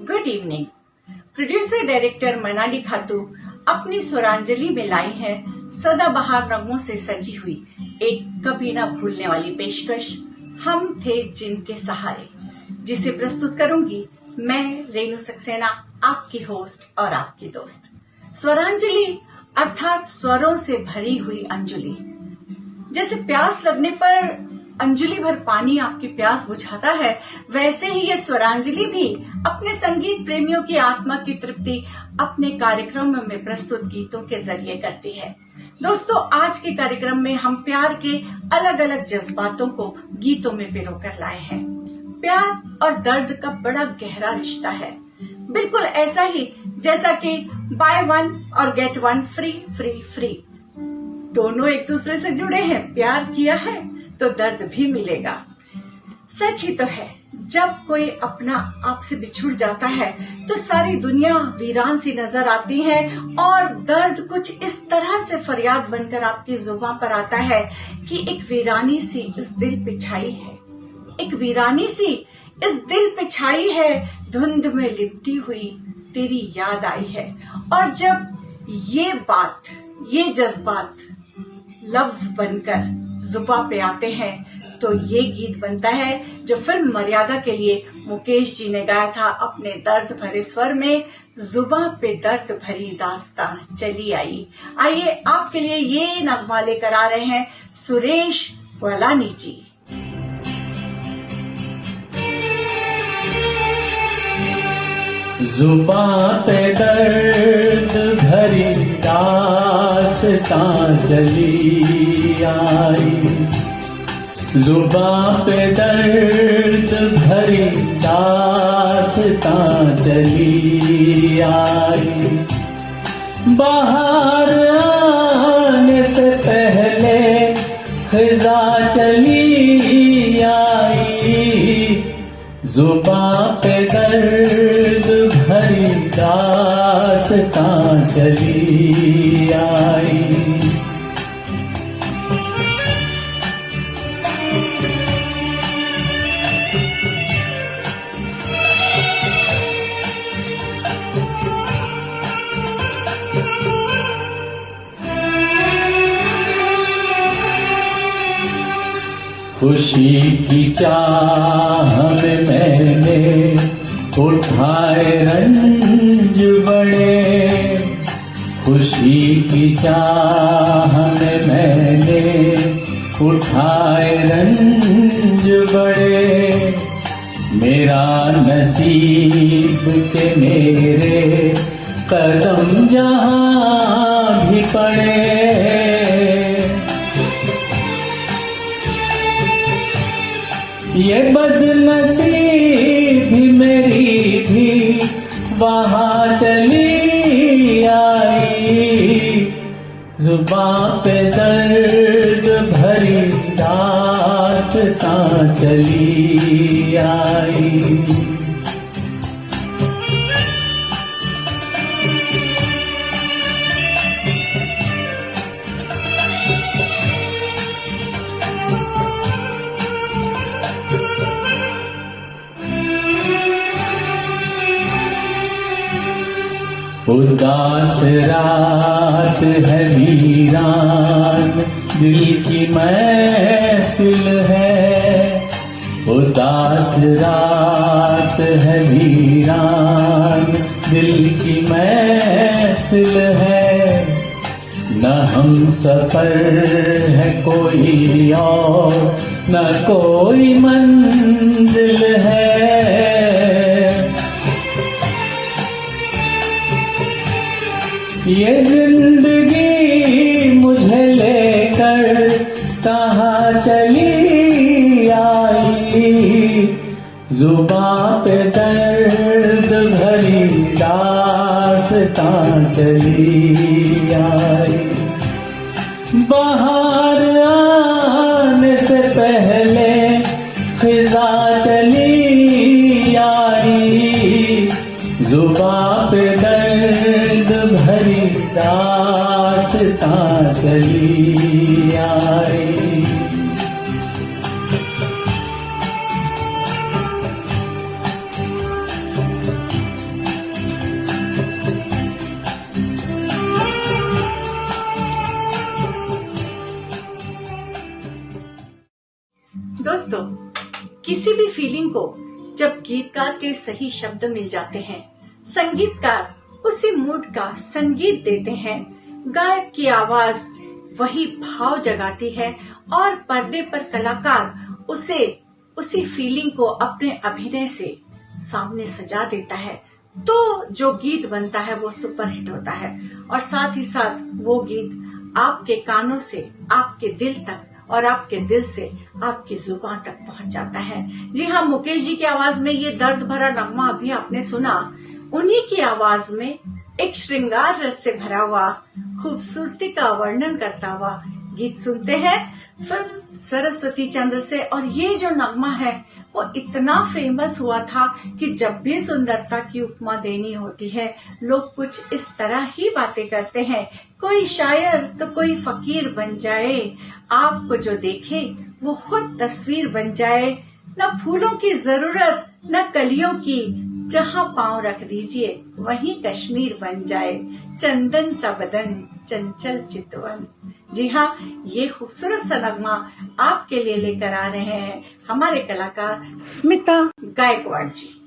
Good evening. Producer director Manali खातू अपनी स्वरांजलि में लाई है सदाबहार रंगों से सजी हुई एक कभी ना भूलने वाली पेशकश, हम थे जिनके सहारे, जिसे प्रस्तुत करूंगी मैं रेणु सक्सेना, आपकी होस्ट और आपकी दोस्त। स्वरांजलि अर्थात स्वरों से भरी हुई अंजलि। जैसे प्यास लगने पर अंजलि भर पानी आपकी प्यास बुझाता है, वैसे ही ये स्वरांजलि भी अपने संगीत प्रेमियों की आत्मा की तृप्ति अपने कार्यक्रम में प्रस्तुत गीतों के जरिए करती है। दोस्तों, आज के कार्यक्रम में हम प्यार के अलग अलग जज्बातों को गीतों में पिरोकर लाए हैं। प्यार और दर्द का बड़ा गहरा रिश्ता है, बिल्कुल ऐसा ही जैसा कि बाय वन और get one free free free. दोनों एक दूसरे से जुड़े हैं। प्यार किया है तो दर्द भी मिलेगा। सच ही तो है, जब कोई अपना आपसे बिछुड़ जाता है तो सारी दुनिया वीरान सी नजर आती है और दर्द कुछ इस तरह से फरियाद बनकर आपकी जुबान पर आता है कि एक वीरानी सी इस दिल पे छाई है, एक वीरानी सी इस दिल पे छाई है, धुंध में लिपटी हुई तेरी याद आई है। और जब ये बात, ये जज्बात लफ्ज बनकर जुबा पे आते हैं तो ये गीत बनता है जो फिल्म मर्यादा के लिए मुकेश जी ने गाया था अपने दर्द भरे स्वर में। जुबा पे दर्द भरी दास्तां चली आई। आइए आपके लिए ये नगमा लेकर आ रहे हैं सुरेश वलानी जी। जुबां पे दर्द भरी दास्तां चली आई, जुबां पे दर्द भरी दास्तां चली आई। बाहर आने से पहले खिज़ा चली आई, जुबां पे दर्द भरी दास्तां चली आई। खुशी की चाह में मैंने उठाए रंज बड़े, खुशी की चाह में मैंने उठाए रंज बड़े। मेरा नसीब के मेरे कदम जहाँ भी पड़े, ये बदनसीबी मेरी भी वहाँ चली आई, जुबां पे दर्द भरी दास्तां चली आई। उदास रात है वीरान, दिल की महफिल है। उदास रात है वीरान, दिल की महफिल है। न हम सफर है कोई और न कोई मंजिल है। ये जिंदगी मुझे लेकर कहाँ चली आई, जुबां पे दर्द भरी दास्तां चली आई। बाहर आने से पहले खिज़ा चली आई, जुबां पे दर्द भरी दास्तां चली आई। दोस्तों, किसी भी फीलिंग को जब गीतकार के सही शब्द मिल जाते हैं, संगीतकार उसी मूड का संगीत देते हैं, गायक की आवाज वही भाव जगाती है और पर्दे पर कलाकार उसी फीलिंग को अपने अभिनय से सामने सजा देता है, तो जो गीत बनता है वो सुपरहिट होता है और साथ ही साथ वो गीत आपके कानों से आपके दिल तक और आपके दिल से आपकी जुबान तक पहुंच जाता है। जी हाँ, मुकेश जी की आवाज में ये दर्द भरा नगमा अभी आपने सुना, उन्हीं की आवाज में एक श्रृंगार रस से भरा हुआ, खूबसूरती का वर्णन करता हुआ गीत सुनते हैं फिल्म सरस्वती चंद्र से। और ये जो नगमा है वो इतना फेमस हुआ था कि जब भी सुंदरता की उपमा देनी होती है, लोग कुछ इस तरह ही बातें करते हैं, कोई शायर तो कोई फकीर बन जाए, आपको जो देखे वो खुद तस्वीर बन जाए, न फूलों की जरूरत न कलियों की, जहाँ पांव रख दीजिए वहीं कश्मीर बन जाए, चंदन सा बदन चंचल चितवन। जी हाँ, ये खूबसूरत सा नगमा आपके लिए लेकर आ रहे हैं हमारे कलाकार स्मिता गायकवाड़ जी।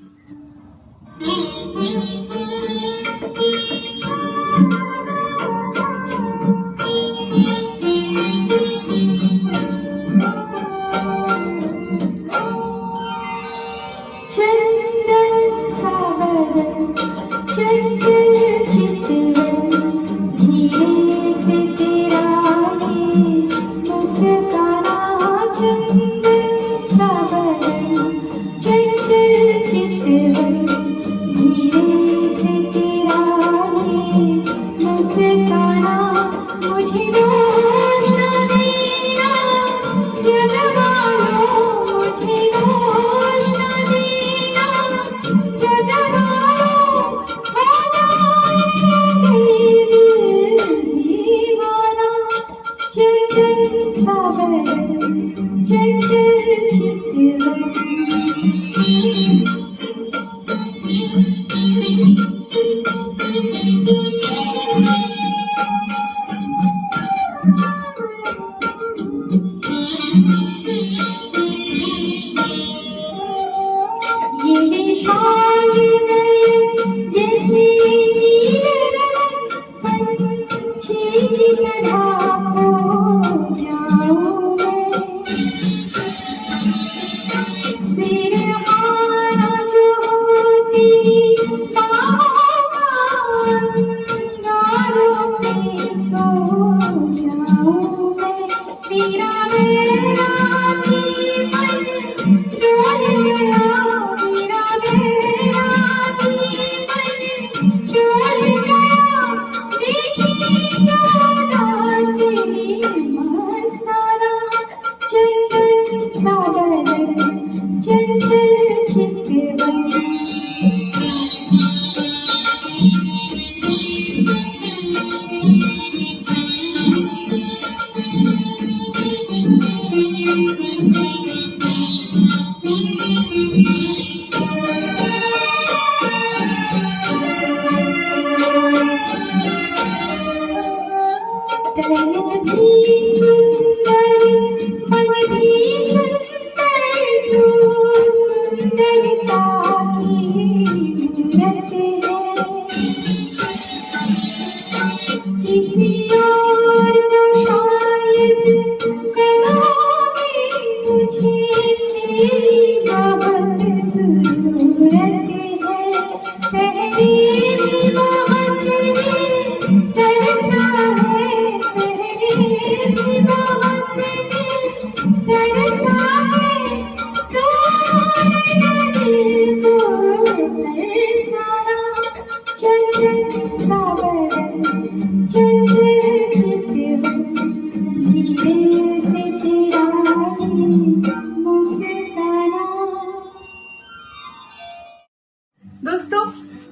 दोस्तों,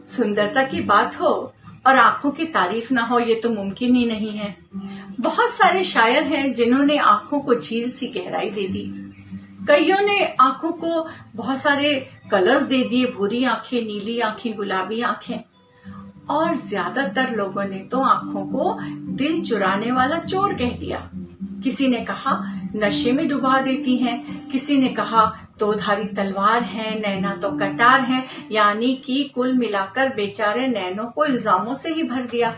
सुंदरता की बात हो और आंखों की तारीफ ना हो, ये तो मुमकिन ही नहीं है। बहुत सारे शायर हैं जिन्होंने आंखों को झील सी गहराई दे दी, कईयों ने आंखों को बहुत सारे कलर्स दे दिए, भूरी आंखें, नीली आंखें, गुलाबी आंखें, और ज्यादातर लोगों ने तो आंखों को दिल चुराने वाला चोर कह दिया। किसी ने कहा नशे में डुबा देती हैं। किसी ने कहा दो धारी तलवार है, नैना तो कटार है, यानी कि कुल मिलाकर बेचारे नैनो को इल्जामों से ही भर दिया।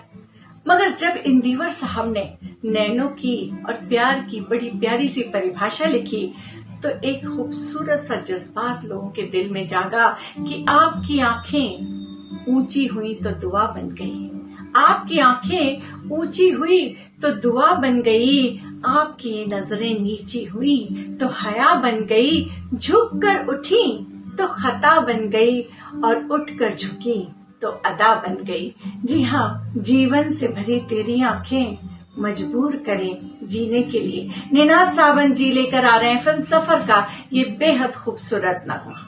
मगर जब इंदिवर साहब ने नैनो की और प्यार की बड़ी प्यारी सी परिभाषा लिखी तो एक खूबसूरत सा जज्बात लोगों के दिल में जागा कि आपकी आंखें ऊंची हुई तो दुआ बन गई, आपकी आंखें ऊंची हुई तो दुआ बन गई, आपकी नजरें नीची हुई तो हया बन गई, झुक कर उठी तो खता बन गई और उठकर झुकी तो अदा बन गई। जी हाँ, जीवन से भरी तेरी आंखें मजबूर करें जीने के लिए। निनाद सावन जी लेकर आ रहे हैं फिल्म सफर का ये बेहद खूबसूरत नगमा।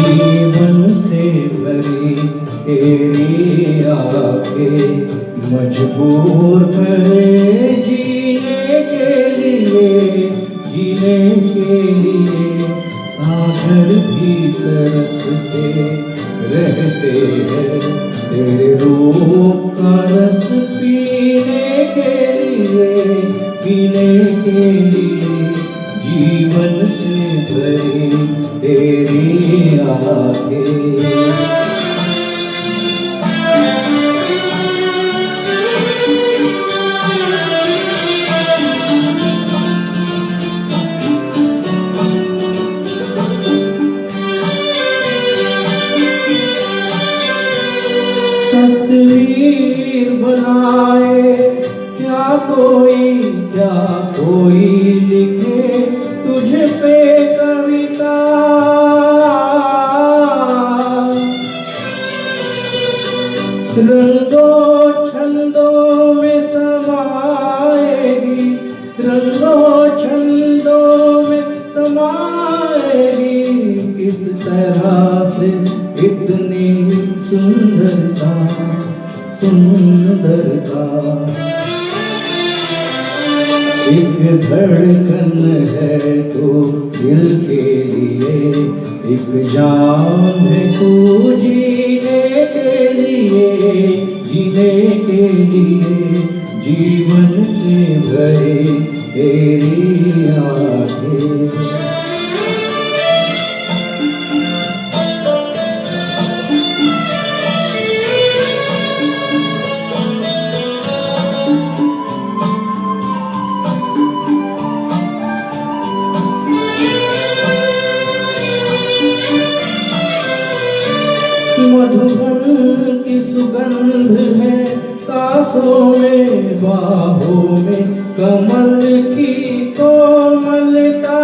जीवन से भरी तेरी आंखें मजबूर करे जीने के लिए, जीने के लिए सागर भी तरसते रहते हैं तेरे रूप का रस पीने के लिए, पीने के लिए। जीवन से भरी तेरी आंखें तस्वीर बनाए क्या कोई लिखे तुझ पे कविता, रंगों छंदों में समाएगी, रंगों छंदों में समाएगी, किस तरह से इतनी सुंदरता, सुंदरता। एक धड़कन है तो दिल के लिए, एक जान है तू जीने के लिए, जीने के लिए। जीवन से भरी तेरी आंखें मधुबन की सुगंध है सांसों में, बाहों में कमल की कोमलता,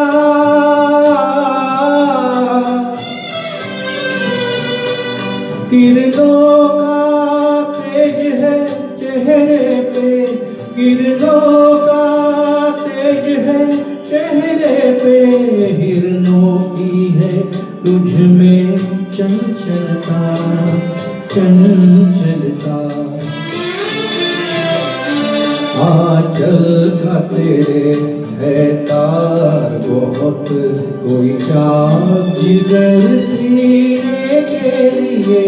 किरणों का तेज है चेहरे पे, किरणों का तेज है चेहरे पे, हिरणों की है तुझ में चंचलता, चंचलता। आंचल का तेरे है तार बहुत, कोई चाक जिगर सीने के लिए,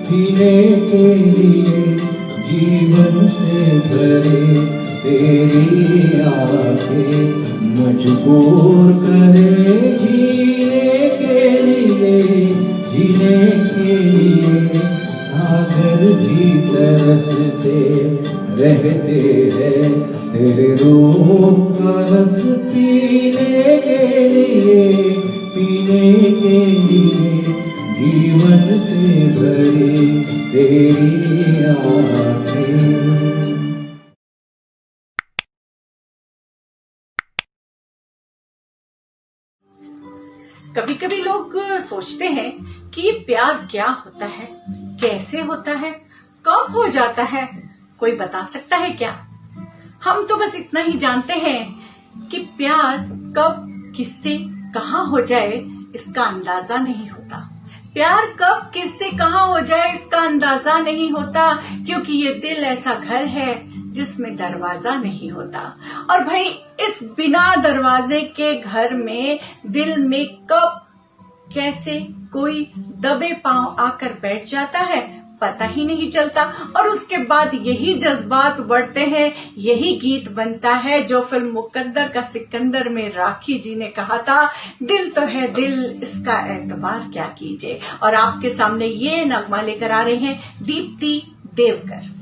सीने के लिए। जीवन से भरे तेरी आंखें मजबूर करे जीने के लिए, जीने के लिए। सागर भी तरसते रहते हैं तेरे रूप का रस पीने के लिए, पीने के लिए। जीवन से भरी तेरी आंखें। कभी कभी लोग सोचते हैं कि ये प्यार क्या होता है, कैसे होता है, कब हो जाता है, कोई बता सकता है क्या? हम तो बस इतना ही जानते हैं कि प्यार कब, किससे, कहाँ हो जाए इसका अंदाजा नहीं होता। प्यार कब, किससे, कहाँ हो जाए इसका अंदाजा नहीं होता, क्योंकि ये दिल ऐसा घर है जिसमें दरवाजा नहीं होता। और भाई इस बिना दरवाजे के घर में, दिल में कब, कैसे कोई दबे पांव आकर बैठ जाता है पता ही नहीं चलता। और उसके बाद यही जज्बात बढ़ते हैं, यही गीत बनता है जो फिल्म मुकद्दर का सिकंदर में राखी जी ने कहा था, दिल तो है दिल, इसका एतबार क्या कीजिए। और आपके सामने ये नगमा लेकर आ रहे हैं दीप्ति देवकर।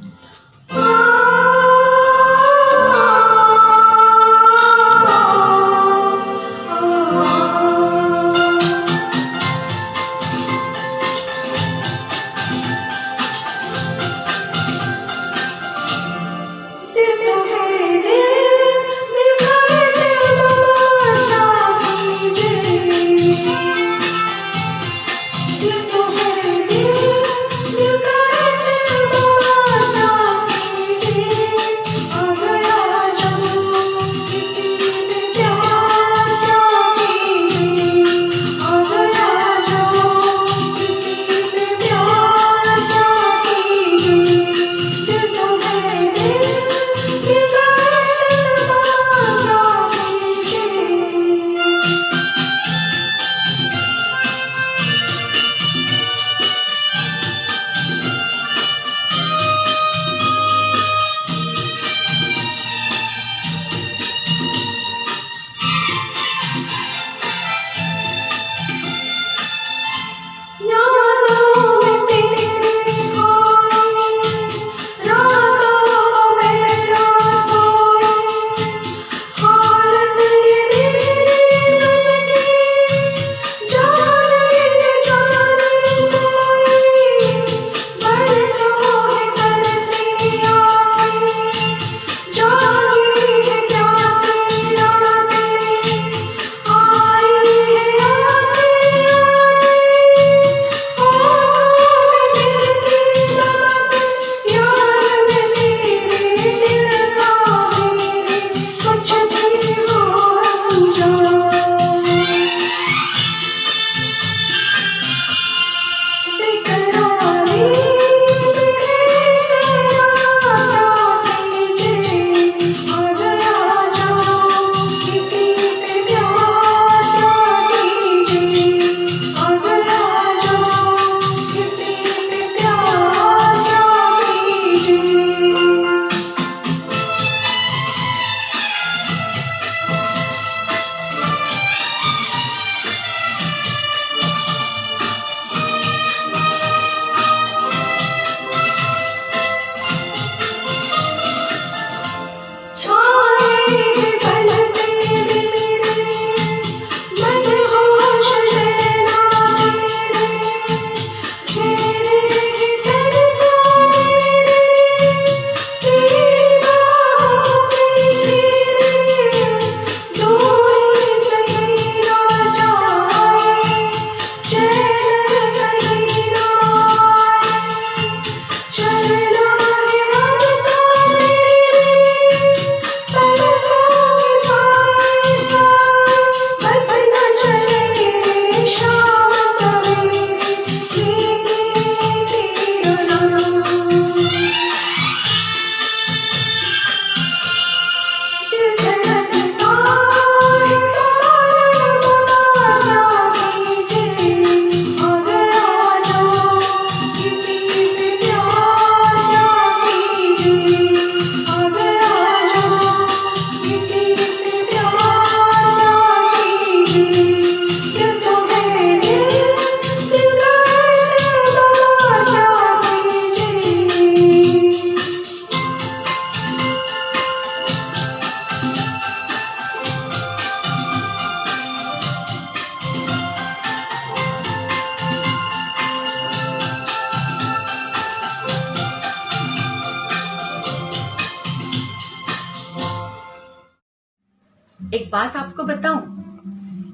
एक बात आपको बताऊं,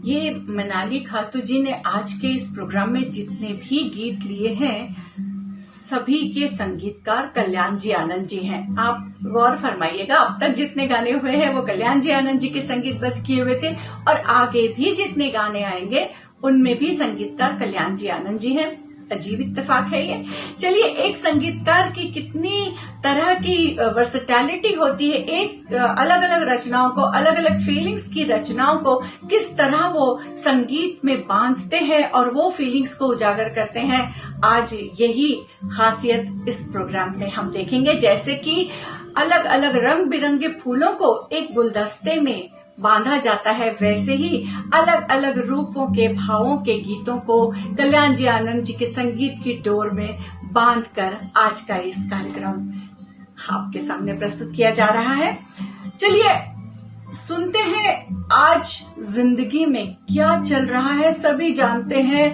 ये मनाली खातू जी ने आज के इस प्रोग्राम में जितने भी गीत लिए हैं, सभी के संगीतकार कल्याण जी आनंद जी हैं। आप गौर फरमाइएगा, अब तक जितने गाने हुए हैं वो कल्याण जी आनंद जी के संगीतबद्ध किए हुए थे, और आगे भी जितने गाने आएंगे उनमें भी संगीतकार कल्याण जी आनंद जी हैं। अजीब इत्तेफाक है ये। चलिए, एक संगीतकार की कितनी तरह की वर्सेटैलिटी होती है, एक अलग अलग रचनाओं को, अलग अलग फीलिंग्स की रचनाओं को किस तरह वो संगीत में बांधते हैं और वो फीलिंग्स को उजागर करते हैं। आज यही खासियत इस प्रोग्राम में हम देखेंगे। जैसे कि अलग अलग रंग बिरंगे फूलों को एक गुलदस्ते में बांधा जाता है, वैसे ही अलग अलग रूपों के भावों के गीतों को कल्याण जी आनंद जी के संगीत की डोर में बांधकर आज का इस कार्यक्रम आपके सामने प्रस्तुत किया जा रहा है। चलिए सुनते हैं आज जिंदगी में क्या चल रहा है। सभी जानते हैं,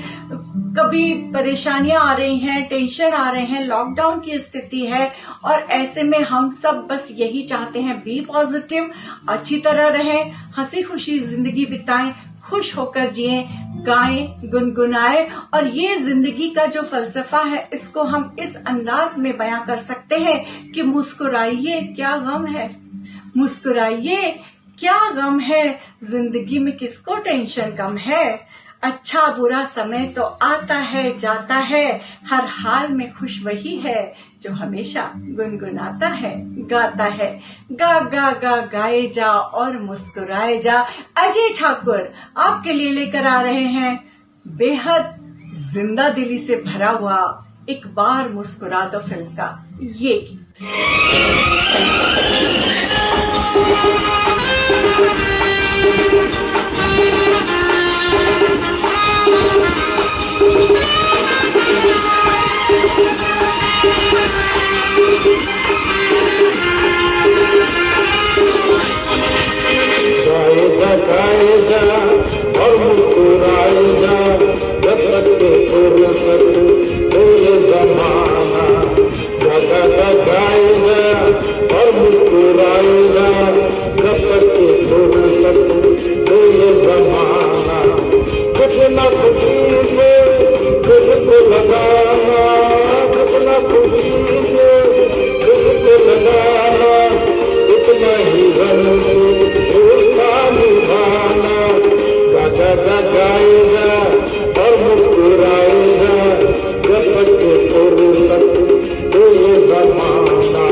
कभी परेशानियां आ रही हैं, टेंशन आ रहे हैं, लॉकडाउन की स्थिति है, और ऐसे में हम सब बस यही चाहते हैं, बी पॉजिटिव, अच्छी तरह रहें, हंसी खुशी जिंदगी बिताएं, खुश होकर जिएं, गाएं, गुनगुनाएं। और ये जिंदगी का जो फलसफा है, इसको हम इस अंदाज में बयां कर सकते हैं कि मुस्कुराइए, क्या गम है, मुस्कुराइए, क्या गम है, जिंदगी में किसको टेंशन कम है। अच्छा बुरा समय तो आता है जाता है, हर हाल में खुश वही है जो हमेशा गुनगुनाता है, गाता है। गा गा गा गाए जा और मुस्कुराए जा। अजय ठाकुर आपके लिए लेकर आ रहे हैं बेहद जिंदा दिली से भरा हुआ एक बार मुस्कुरा दो फिल्म का ये गीत। गाएगा और मुस्कुराएगा, जब तक के फुर्सत हो ये ज़माना। गाएगा और मुस्कुराएगा, जब तक के फुर्सत हो ये ज़माना। कुछ न खुशी से खुद को लगाना, कुछ न खुशी से खुद को लगाना, इतना ही रन गाएगा और मुस्कुराएगा, जब तक के फुर्सत हो ये ज़माना।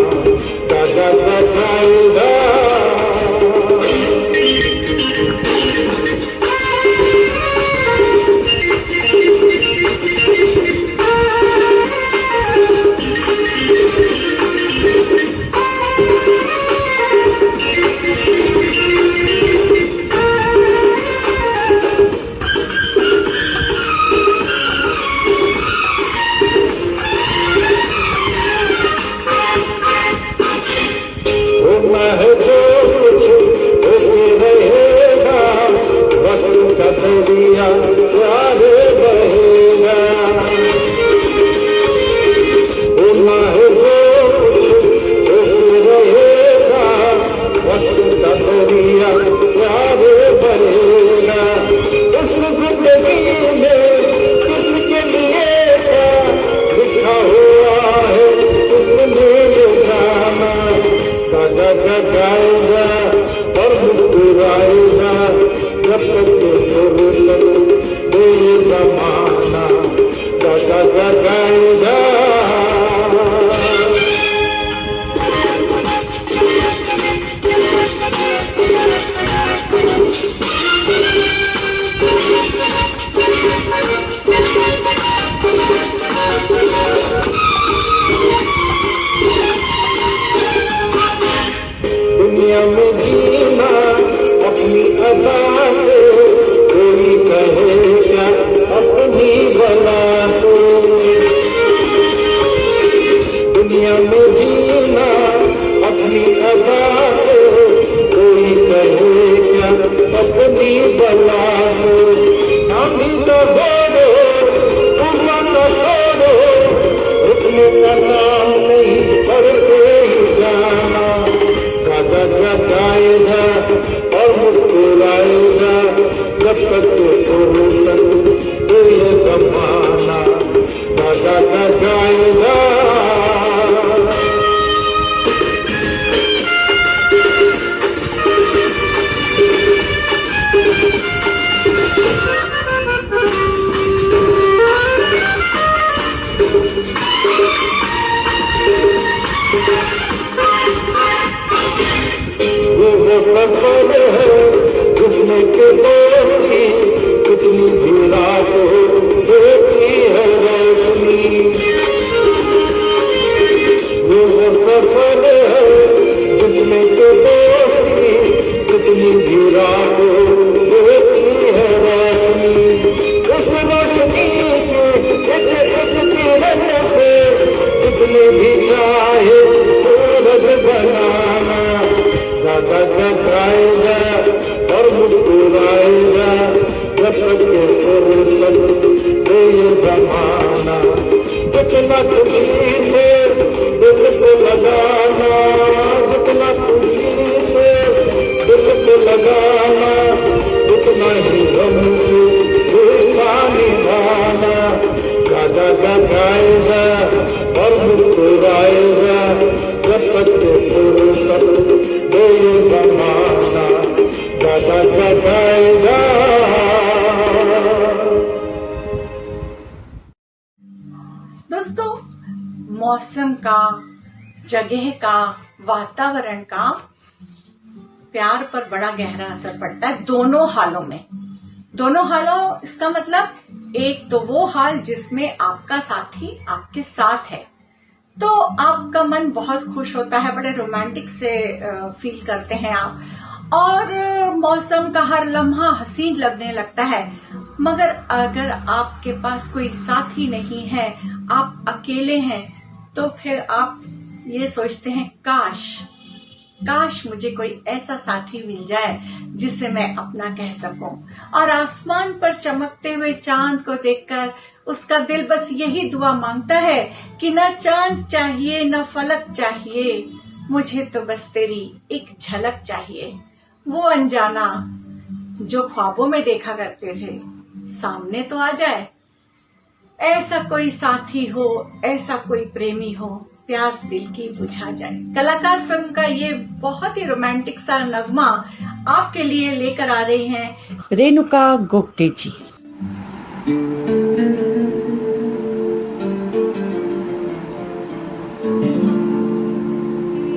गाएगा और मुस्कुराएगा, जब तक जमाना, जितना खुशी से दिल को लगाना, जितना खुशी से दिल को लगाना, उतना ही गम से रिश्ता निभाना। गाता गाएगा और मुस्कुराएगा जब तक फुर्सत दे ये जमाना। गाता गाएगा। दोस्तों, मौसम का, जगह का, वातावरण का प्यार पर बड़ा गहरा असर पड़ता है दोनों हालों में। दोनों हालों, इसका मतलब एक तो वो हाल जिसमें आपका साथी आपके साथ है, तो आपका मन बहुत खुश होता है, बड़े रोमांटिक से फील करते हैं आप, और मौसम का हर लम्हा हसीन लगने लगता है। मगर अगर आपके पास कोई साथी नहीं है, आप अकेले हैं, तो फिर आप ये सोचते हैं काश मुझे कोई ऐसा साथी मिल जाए जिसे मैं अपना कह सकूं। और आसमान पर चमकते हुए चांद को देखकर उसका दिल बस यही दुआ मांगता है कि न चांद चाहिए न फलक चाहिए, मुझे तो बस तेरी एक झलक चाहिए। वो अनजाना जो ख्वाबों में देखा करते थे, सामने तो आ जाए। ऐसा कोई साथी हो, ऐसा कोई प्रेमी हो, प्यास दिल की बुझा जाए। कलाकार फिल्म का ये बहुत ही रोमांटिक सा नगमा आपके लिए लेकर आ रहे हैं रेणुका गोगटे जी।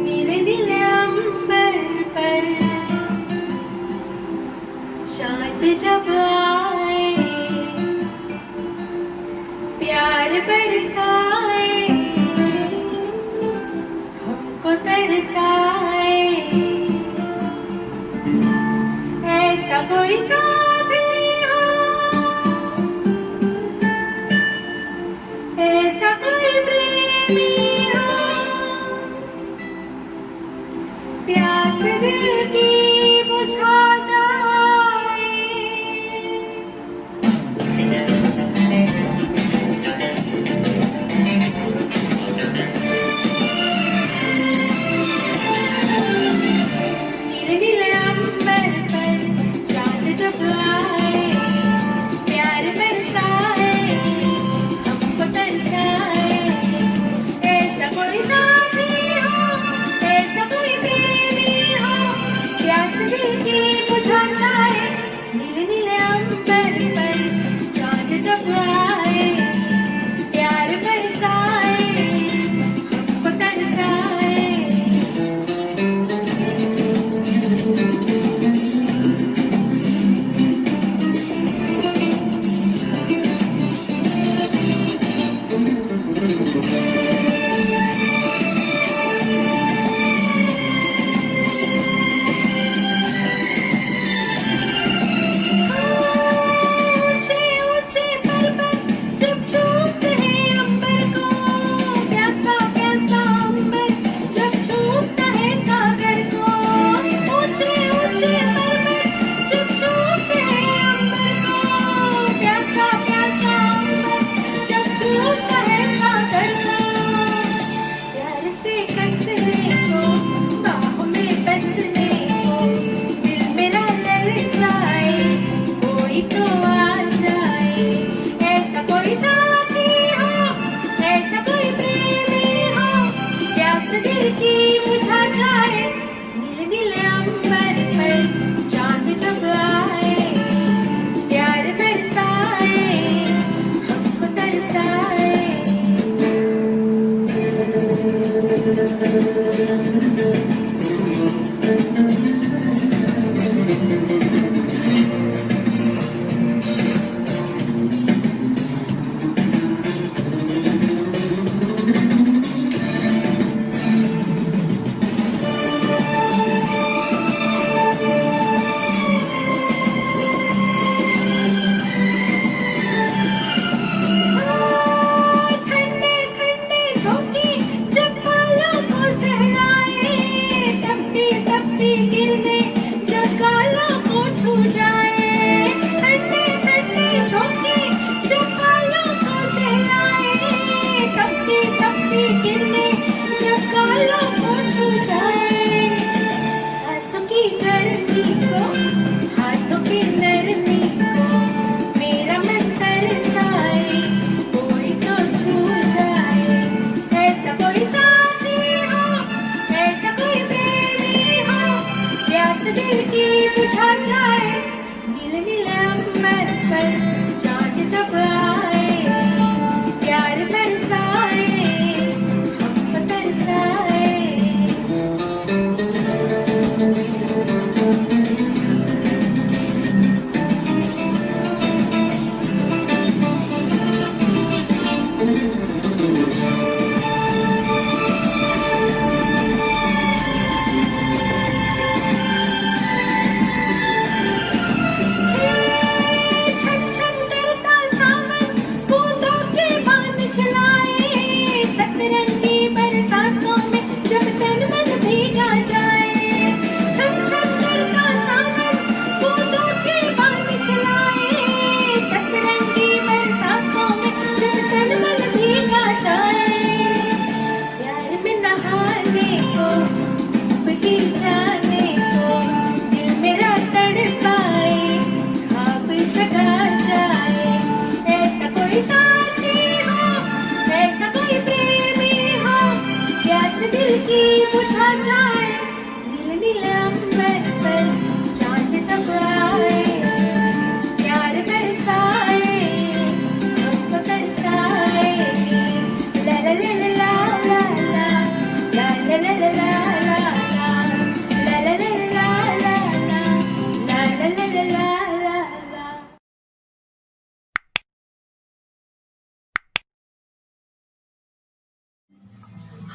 मेरे दिल अंबर पर चांद जब आए, प्यार बरसाए, हमको तरसाए, ऐसा कोई साथी हो, ऐसा कोई प्रेमी हो, प्यास दिल की बुझा जाए। मेरे दिल अंबर पर चांद जब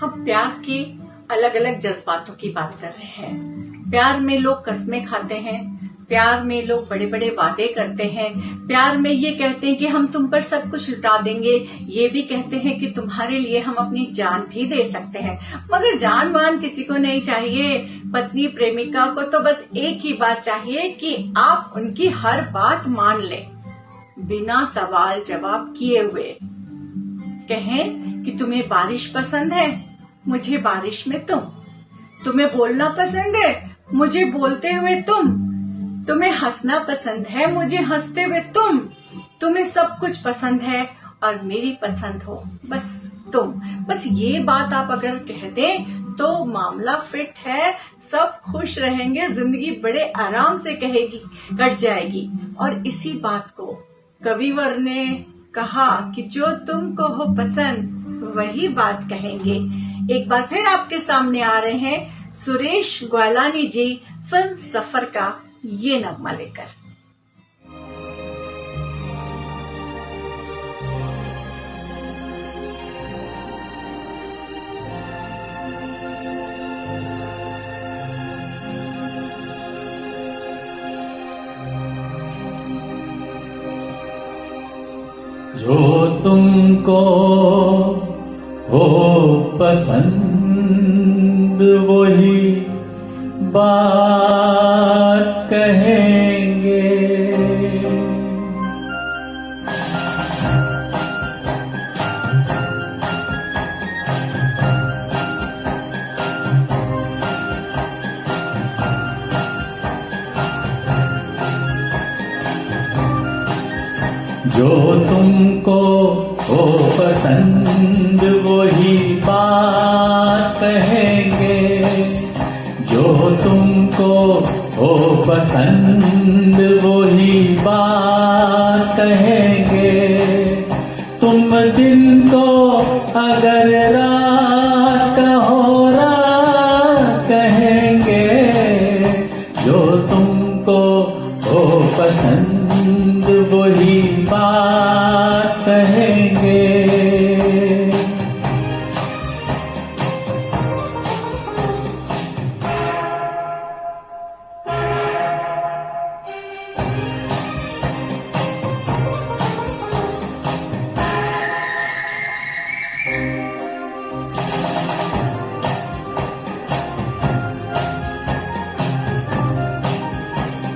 हम प्यार के अलग अलग जज्बातों की बात कर रहे हैं। प्यार में लोग कस्में खाते हैं, प्यार में लोग बड़े बड़े वादे करते हैं, प्यार में ये कहते हैं कि हम तुम पर सब कुछ लुटा देंगे, ये भी कहते हैं कि तुम्हारे लिए हम अपनी जान भी दे सकते हैं। मगर जान वान किसी को नहीं चाहिए। पत्नी प्रेमिका को तो बस एक ही बात चाहिए कि आप उनकी हर बात मान लें, बिना सवाल जवाब किए हुए। कहें कि तुम्हें बारिश पसंद है, मुझे बारिश में तुम। तुम्हें बोलना पसंद है, मुझे बोलते हुए तुम। तुम्हें हंसना पसंद है, मुझे हंसते हुए तुम। तुम्हें सब कुछ पसंद है और मेरी पसंद हो बस तुम। बस ये बात आप अगर कह दें तो मामला फिट है, सब खुश रहेंगे, जिंदगी बड़े आराम से कट जाएगी। और इसी बात को कविवर ने कहा कि जो तुमको हो पसंद वही बात कहेंगे। एक बार फिर आपके सामने आ रहे हैं सुरेश ग्वालानी जी फिल्म सफर का ये नगमा लेकर। जो तुमको हो पसंद वही बात कहेंगे। जो तुमको हो पसंद वही बात कहेंगे। जो तुमको हो पसंद वही बात कहेंगे। तुम दिन को अगर रात कहो रात कहेंगे। जो तुमको हो पसंद वही बात कहेंगे।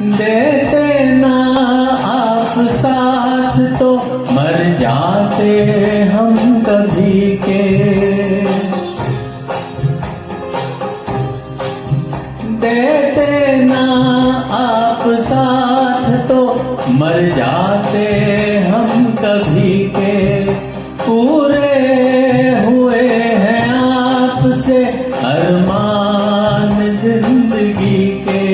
देते ना आप साथ तो मर जाते हम कभी के। देते ना आप साथ तो मर जाते हम कभी के। पूरे हुए हैं आपसे अरमान जिंदगी के।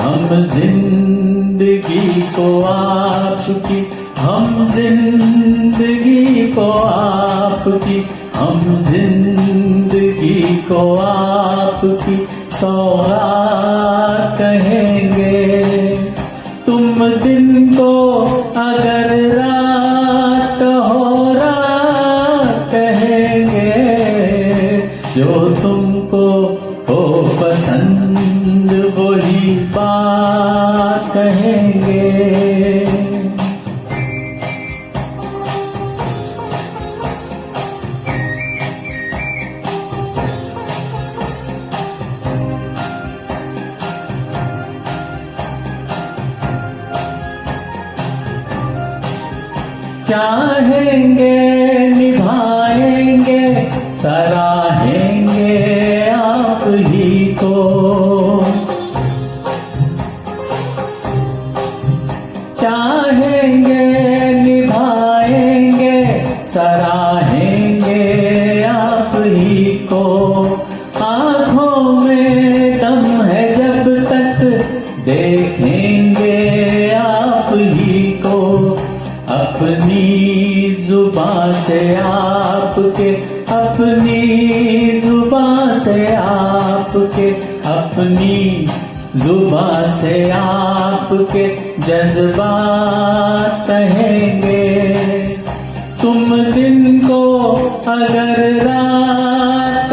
हम जिंदगी को आपकी, हम जिंदगी को आपकी, हम जिंदगी को आपकी सौगात कहेंगे। तुम दिन को अगर रात कहो रात कहेंगे। जो तुमको हो पसंद वही बात कहेंगे। चाहेंगे निभाएंगे सराहेंगे आप ही को। चाहेंगे निभाएंगे सराहेंगे आप ही को। आँखों में दम है जब तक देखेंगे आप ही को। अपनी जुबां से आपके, अपनी जुबां से आपके, अपनी जुबां से आपके जज्बात कहेंगे। तुम दिन को अगर रात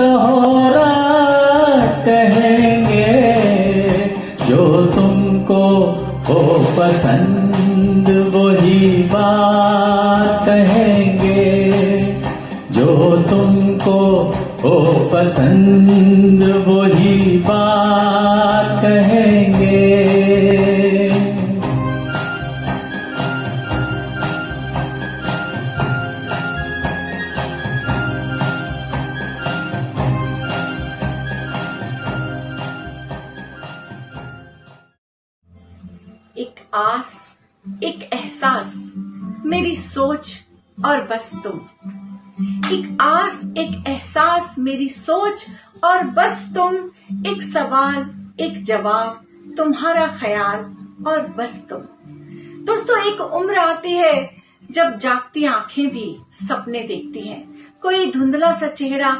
कहेंगे, जो तुमको हो पसंद वही बात कहेंगे। एक आस, एक एहसास, मेरी सोच और बस तुम। एक आस, एक एहसास, मेरी सोच और बस तुम। एक सवाल, एक जवाब, तुम्हारा ख्याल और बस तुम। दोस्तों, एक उम्र आती है जब जागती आंखें भी सपने देखती हैं। कोई धुंधला सा चेहरा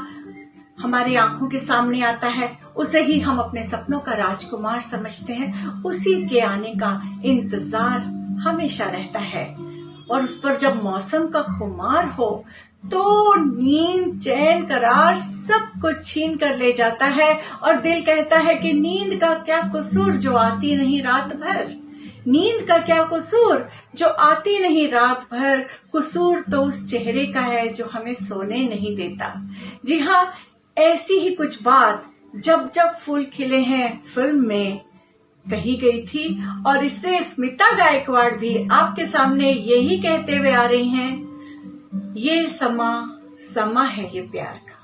हमारी आंखों के सामने आता है, उसे ही हम अपने सपनों का राजकुमार समझते हैं। उसी के आने का इंतजार हमेशा रहता है, और उस पर जब मौसम का खुमार हो तो नींद, चैन, करार सब कुछ छीन कर ले जाता है, और दिल कहता है कि नींद का क्या कसूर जो आती नहीं रात भर। नींद का क्या कसूर जो आती नहीं रात भर। कसूर तो उस चेहरे का है जो हमें सोने नहीं देता। जी हाँ, ऐसी ही कुछ बात जब जब फूल खिले हैं फिल्म में कही गई थी, और इससे स्मिता गायकवाड़ भी आपके सामने यही कहते हुए आ रही हैं, ये समा है ये प्यार का।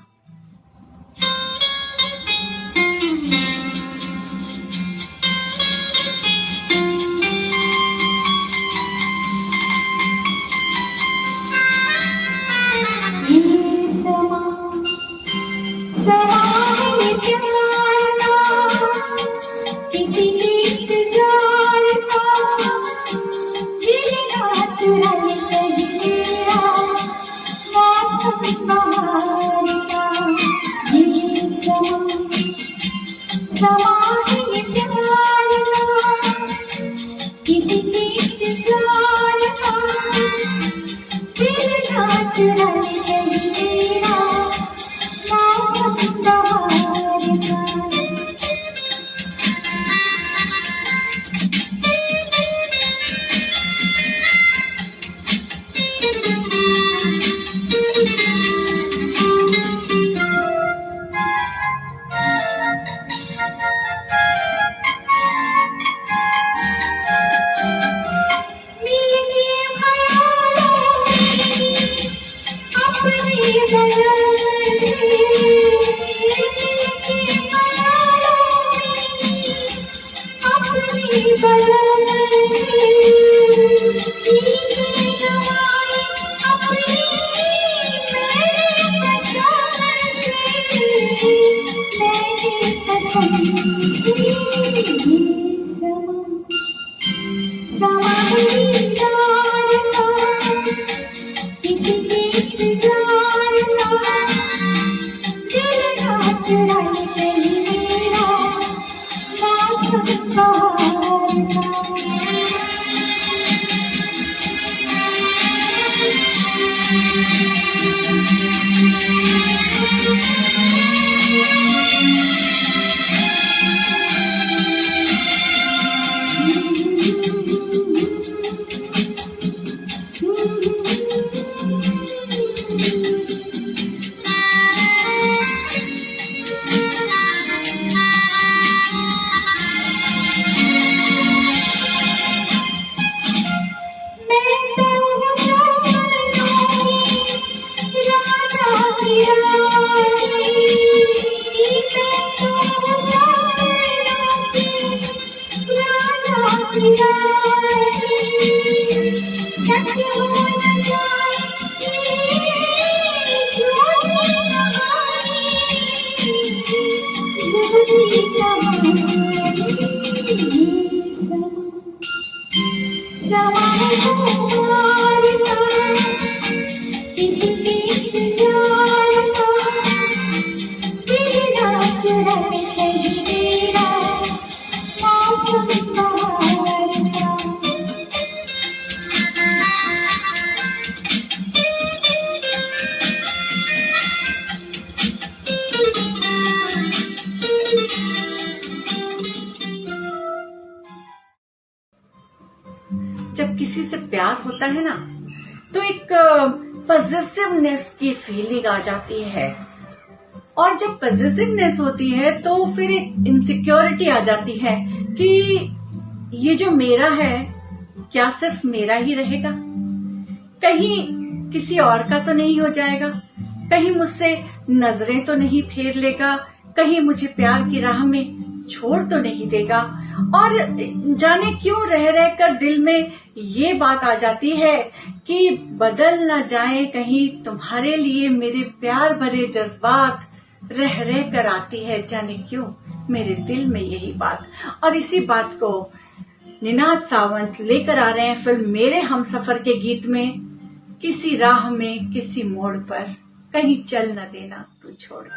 जब किसी से प्यार होता है ना, तो एक पॉजिटिवनेस की फीलिंग आ जाती है, और जब पॉजिटिवनेस होती है तो फिर एक इनसिक्योरिटी आ जाती है कि ये जो मेरा है क्या सिर्फ मेरा ही रहेगा, कहीं किसी और का तो नहीं हो जाएगा, कहीं मुझसे नजरें तो नहीं फेर लेगा, कहीं मुझे प्यार की राह में छोड़ तो नहीं देगा। और जाने क्यों रह रह कर दिल में ये बात आ जाती है कि बदल न जाए कहीं तुम्हारे लिए मेरे प्यार भरे जज्बात, रह रह कर आती है जाने क्यों मेरे दिल में यही बात। और इसी बात को निनाद सावंत लेकर आ रहे हैं फिल्म मेरे हमसफर के गीत में, किसी राह में किसी मोड़ पर कहीं चल न देना तू छोड़कर।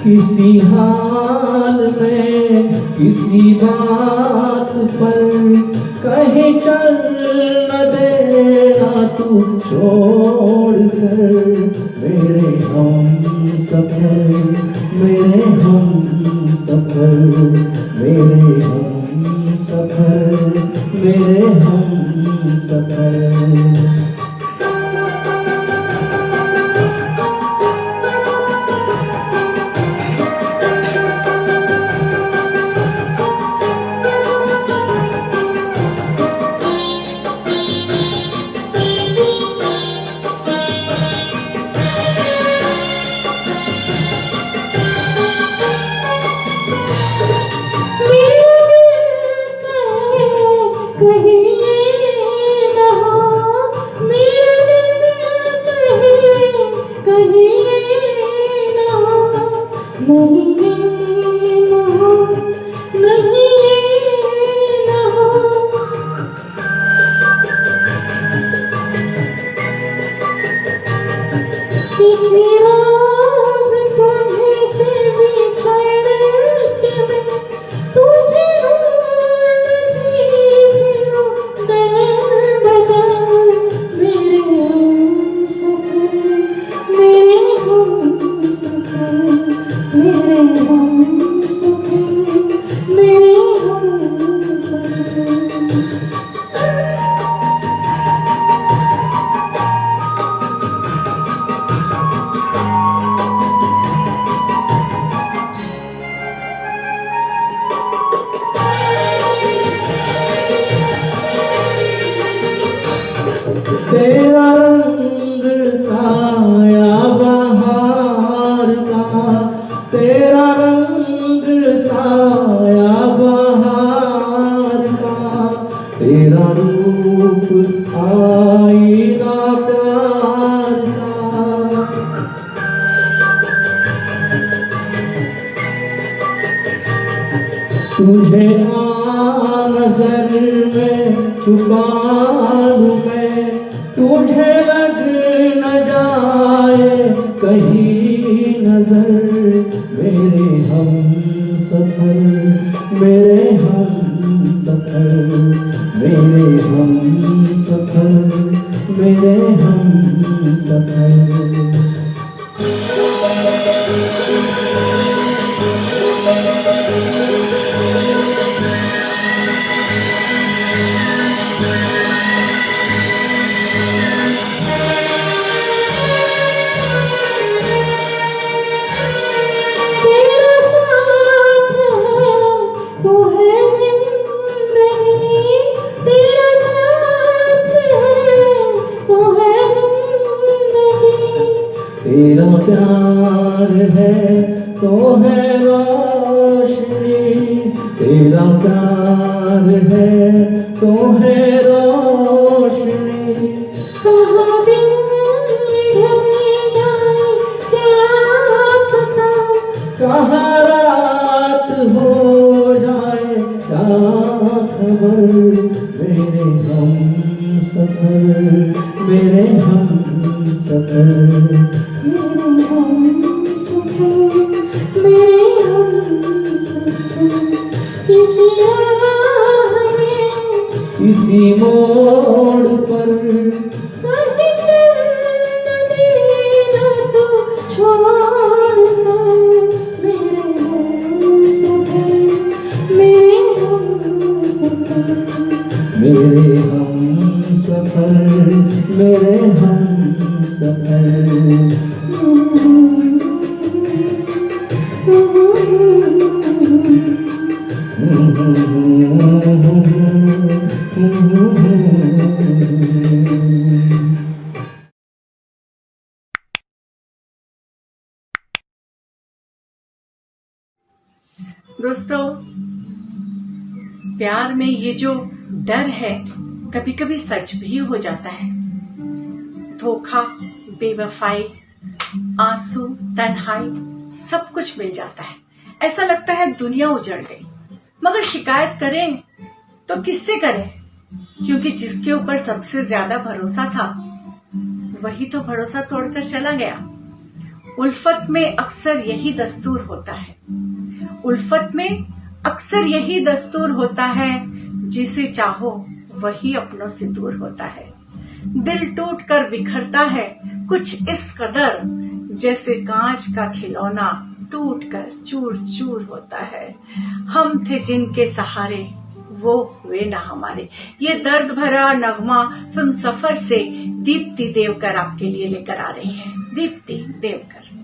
किसी हाल में किसी बात पर कहीं चल न देना तू छोड़ कर, मेरे हम सफर, मेरे हम सफर, मेरे हम सफर, मेरे हम सफर। तेरा रंग साया बहार का, तेरा रंग साया बहार का, तेरा रूप आईना प्यार का। तुझे नजर में छुपा लूं मैं, तुझे लग न जाए कहीं नजर, मेरे हम सफर, मेरे हम सफर, मेरे हम सफर, मेरे हम सफर। तेरा प्यार है तो है रोशनी, तेरा प्यार है तो है रोशनी। कहाँ दिन ढल जाए क्या पता, कहाँ रात हो जाए क्या खबर, मेरे हम सफर, मेरे हम सफर, मेरे हम सफर, किसी राह में इसी मोड़ पर कहीं चल न देना तो छोड़ कर, मेरे हम सफर, मेरे हम सफर, मेरे हम सफर, मेरे हम सफर। दोस्तों, प्यार में ये जो डर है कभी कभी सच भी हो जाता है। धोखा, बेवफाई, आंसू, तन्हाई, सब कुछ मिल जाता है। ऐसा लगता है दुनिया उजड़ गई, मगर शिकायत करें तो किससे करें, क्योंकि जिसके ऊपर सबसे ज्यादा भरोसा था वही तो भरोसा तोड़कर चला गया। उल्फत में अक्सर यही दस्तूर होता है, उल्फत में अक्सर यही दस्तूर होता है, जिसे चाहो वही अपनों से दूर होता है। दिल टूट कर बिखरता है कुछ इस कदर, जैसे कांच का खिलौना टूट कर चूर चूर होता है। हम थे जिनके सहारे वो हुए ना हमारे। ये दर्द भरा नगमा फिल्म सफर से दीप्ति देवकर आपके लिए लेकर आ रही है। दीप्ति देवकर।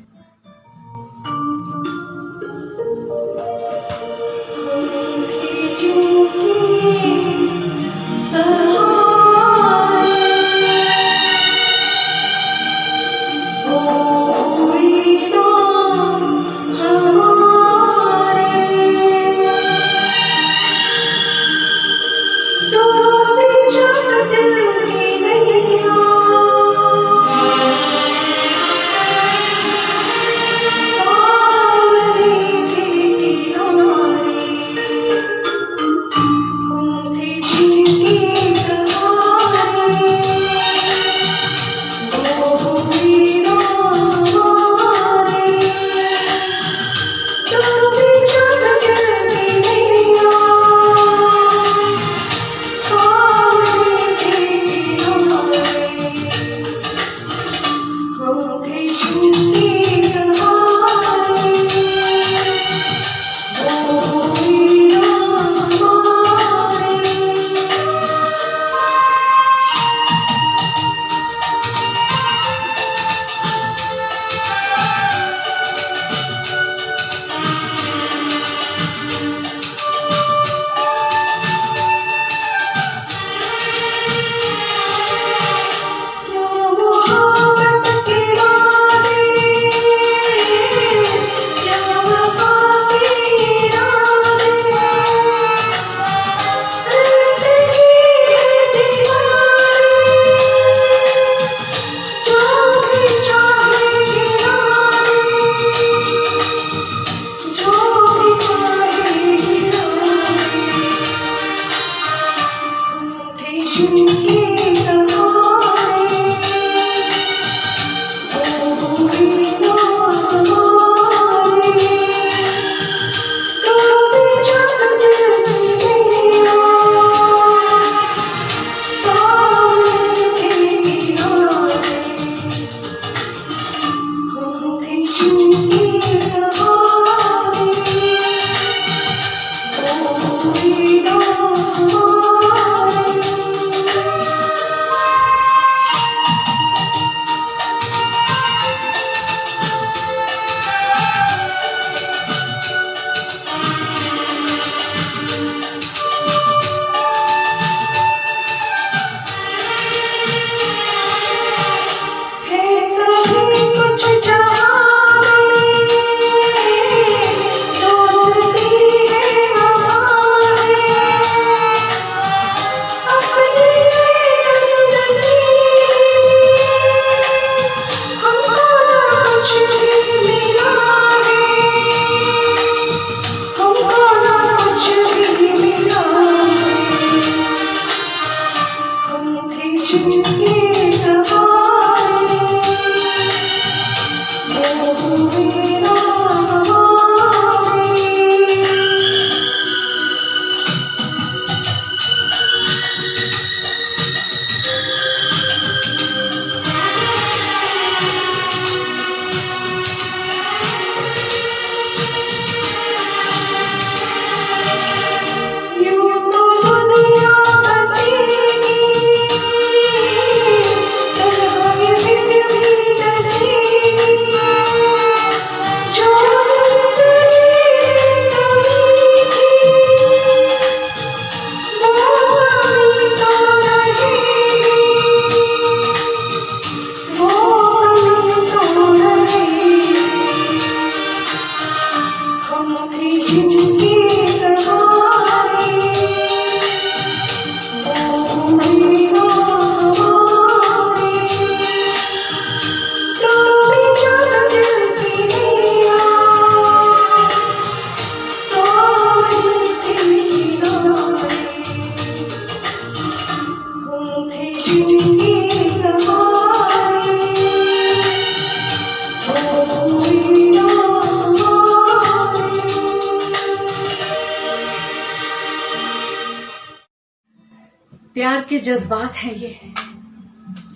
प्यार के जज्बात हैं ये।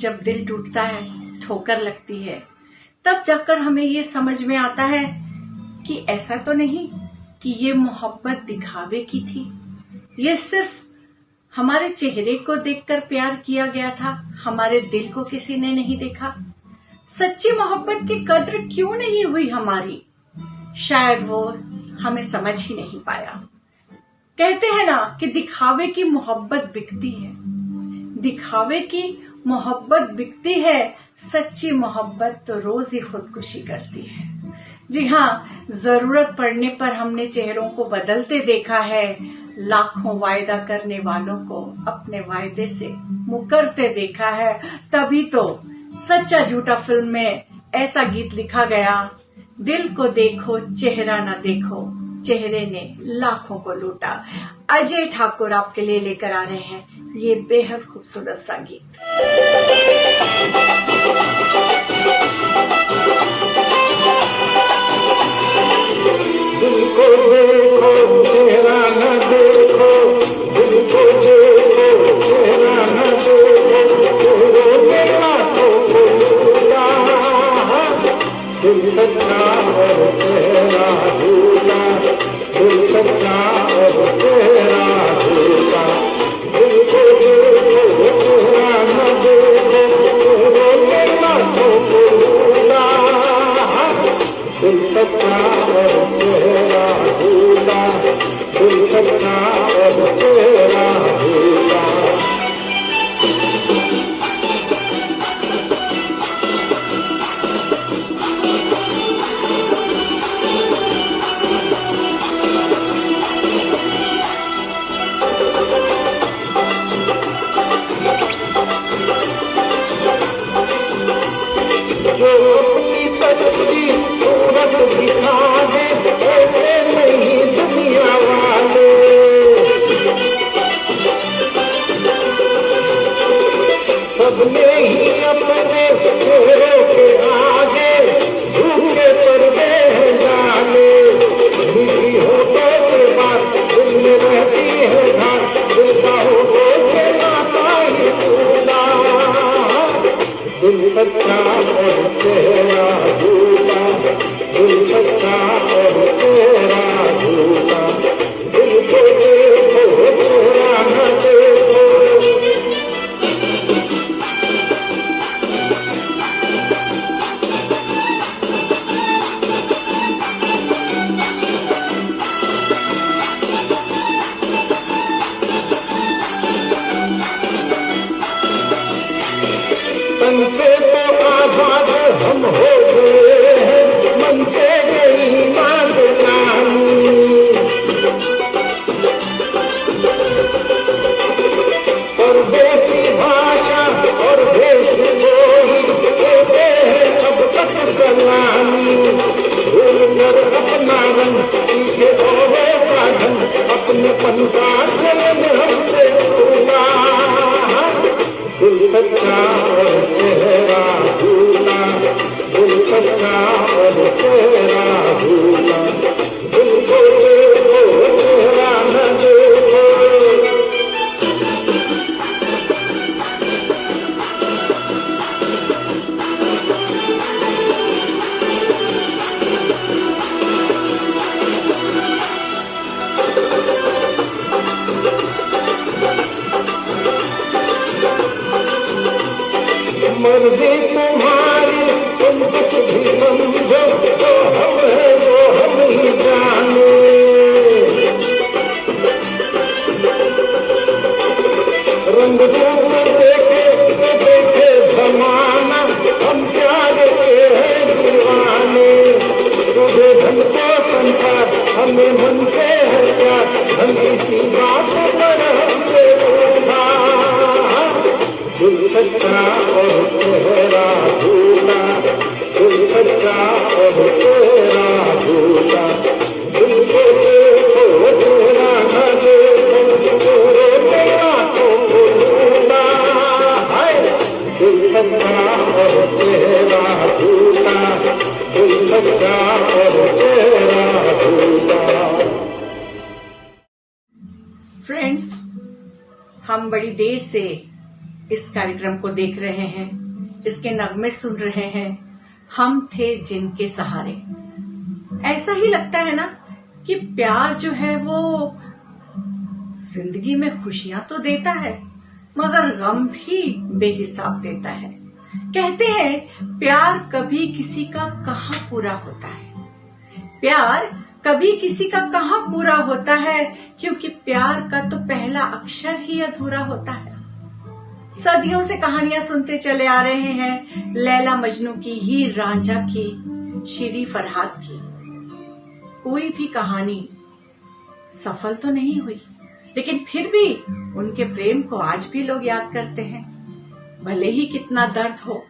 जब दिल टूटता है, ठोकर लगती है, तब जाकर हमें ये समझ में आता है कि ऐसा तो नहीं कि ये मोहब्बत दिखावे की थी। ये सिर्फ हमारे चेहरे को देखकर प्यार किया गया था, हमारे दिल को किसी ने नहीं देखा। सच्ची मोहब्बत की कद्र क्यों नहीं हुई हमारी? शायद वो हमें समझ ही नहीं पाया। कहते हैं ना कि दिखावे की मोहब्बत बिकती है, दिखावे की मोहब्बत बिकती है, सच्ची मोहब्बत तो रोज ही खुदकुशी करती है। जी हाँ, जरूरत पड़ने पर हमने चेहरों को बदलते देखा है, लाखों वायदा करने वालों को अपने वायदे से मुकरते देखा है। तभी तो सच्चा झूठा फिल्म में ऐसा गीत लिखा गया, दिल को देखो चेहरा ना देखो, चेहरे ने लाखों को लूटा। अजय ठाकुर आपके लिए लेकर आ रहे हैं ये बेहद खूबसूरत सा गीत। दिल को देखो चेहरा न देखो, दिल को देखो चेहरा न देखो, चेहरे में लाखों को लूटा। दिल सच्चा और चेहरा झूठा, दिल सच्चा और चेहरा झूठा। दिल को देखो चेहरा न देखो, चेहरे में लाखों को लूटा। दिल सच्चा और चेहरा झूठा, दिल सच्चा और चेहरा झूठा। जो अपनी सच्ची सूरत दिखावे, ऐसे नहीं दुनिया वाले। सबने ही अपने चेहरों के आगे झूठे पर्दे हैं डाले। मीठी होठों के बाद दिल में रहती है घाट, दिल का होठों से नाता ही टूटा। दिल सच्चा और चेहरा झूठा, दिल सच्चा और चेहरा झूठा। दिल को देखो चेहरा न देखो। तन से तो आजाद हम हो गए हैं, मन से गई बदनामी। परदेसी भाषा और देश को ही देते हैं अब तक सलामी। भूल कर अपना रंग सीखे औरों का ढंग, अपने पन का चलन हमसे छूटा। दिल सच्चा और चेहरा झूठा, दिल सच्चा और चेहरा झूठा। दिल को देखो चेहरा न देखो। मर्जी तुम्हारी, तुम कुछ भी समझो, जो हम है वो हम ही जाने। रंग रूप देखे तो देखे जमाना, हम प्यार के हैं दीवाने। तुझे धन को संसार, हमें मन से है प्यार, धन किसी बात पर हमसे रूठा। दिल सच्चा और चेहरा झूठा, दिल सच्चा और चेहरा झूठा। दिल को देखो चेहरा न देखो, चेहरे में लाखों को लूटा। दिल सच्चा और चेहरा झूठा, दिल सच्चा और चेहरा झूठा। फ्रेंड्स, हम बड़ी देर से इस कार्यक्रम को देख रहे हैं, इसके नगमे सुन रहे हैं। हम थे जिनके सहारे। ऐसा ही लगता है ना कि प्यार जो है वो जिंदगी में खुशियां तो देता है, मगर गम भी बेहिसाब देता है। कहते हैं प्यार कभी किसी का कहाँ पूरा होता है। प्यार कभी किसी का कहाँ पूरा होता है, क्योंकि प्यार का तो पहला अक्षर ही अधूरा होता है। सदियों से कहानियां सुनते चले आ रहे हैं, लैला मजनू की, हीर रांझा की, शीरी फरहाद की। कोई भी कहानी सफल तो नहीं हुई, लेकिन फिर भी उनके प्रेम को आज भी लोग याद करते हैं। भले ही कितना दर्द हो,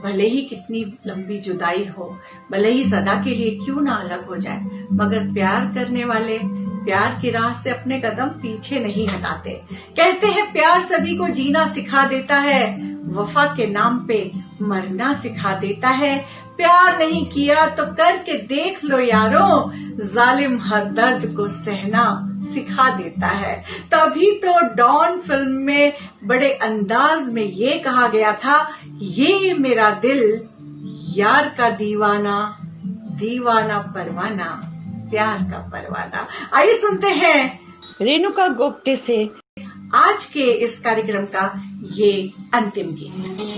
भले ही कितनी लंबी जुदाई हो, भले ही सदा के लिए क्यों ना अलग हो जाए, मगर प्यार करने वाले प्यार की राह से अपने कदम पीछे नहीं हटाते। कहते हैं प्यार सभी को जीना सिखा देता है, वफा के नाम पे मरना सिखा देता है। प्यार नहीं किया तो करके देख लो यारों, जालिम हर दर्द को सहना सिखा देता है। तभी तो डॉन फिल्म में बड़े अंदाज में ये कहा गया था, ये मेरा दिल यार का दीवाना, दीवाना परवाना, प्यार का परवाना। आइए सुनते हैं रेणुका गोप्टे से आज के इस कार्यक्रम का ये अंतिम गीत।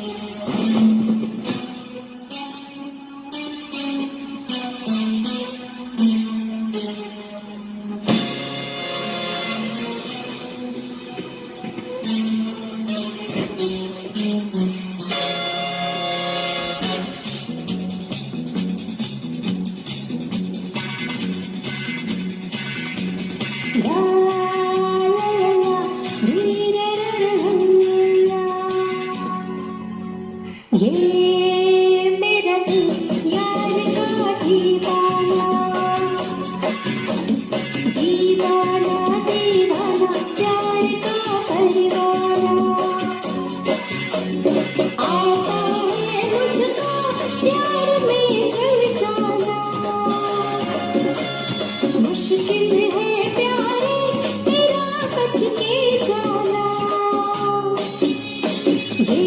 ये मेरा दिल यार का दीवाना, दीवाना दीवाना प्यार का परवाना। आता है मुझको प्यार में जल जाना, मुश्किल है प्यारे तेरा बच के जाना। ये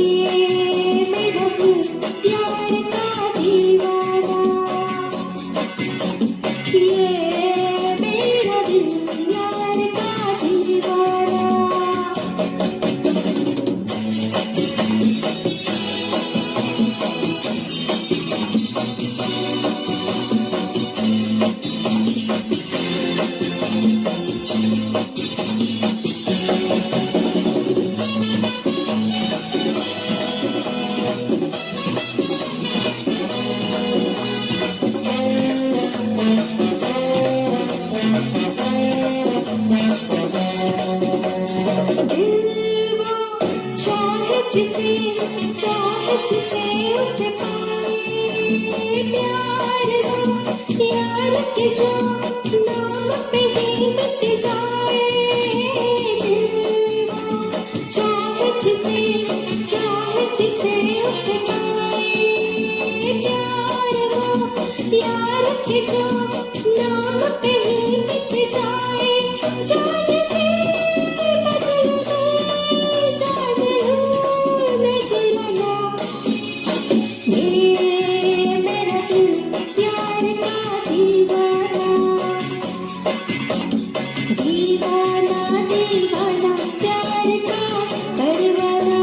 मेरा दिल प्यार का दीवाना, ये मेरा दिल प्यार का दीवाना। जिसे उसे पाए प्यार हो, यार के जो नाम पे ही मिट जाए। दिल वो चाहे जिसे उसे पाए प्यार हो, यार के जो नाम पे ही मिट जाए। जान के बदल में जान लूं नजराना, ये मेरा दिल प्यार का दीवाना, दीवाना दीवाना प्यार का परवाना।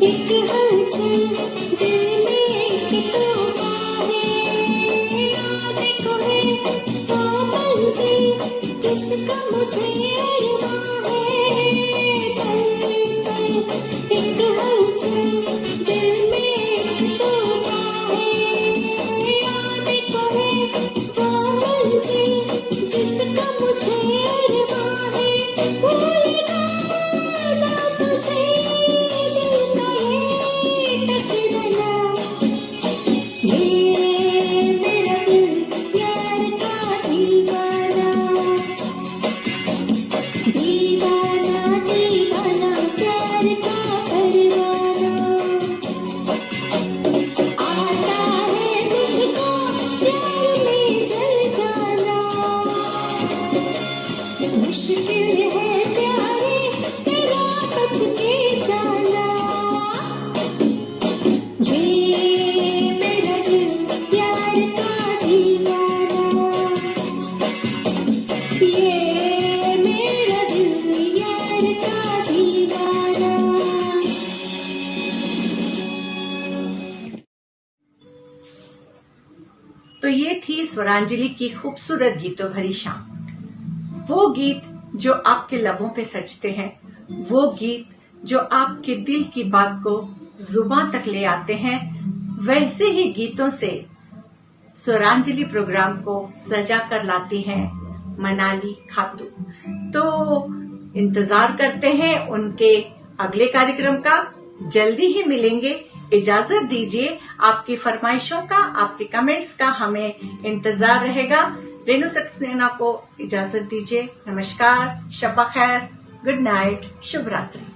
एक हलचल दिल में एक तूफान है, देखो है वो मंजिल जिसका मुझे अरमान है। पल पल एक ये थी स्वरांजलि की खूबसूरत गीतों भरी शाम। वो गीत जो आपके लबों पे सजते हैं, वो गीत जो आपके दिल की बात को जुबान तक ले आते हैं, वैसे ही गीतों से स्वरांजलि प्रोग्राम को सजा कर लाती हैं मनाली खातू। तो इंतजार करते हैं उनके अगले कार्यक्रम का। जल्दी ही मिलेंगे। इजाजत दीजिए। आपकी फरमाइशों का, आपके कमेंट्स का हमें इंतजार रहेगा। रेणु सक्सेना को इजाजत दीजिए। नमस्कार, शब खैर, गुड नाइट, शुभ रात्रि।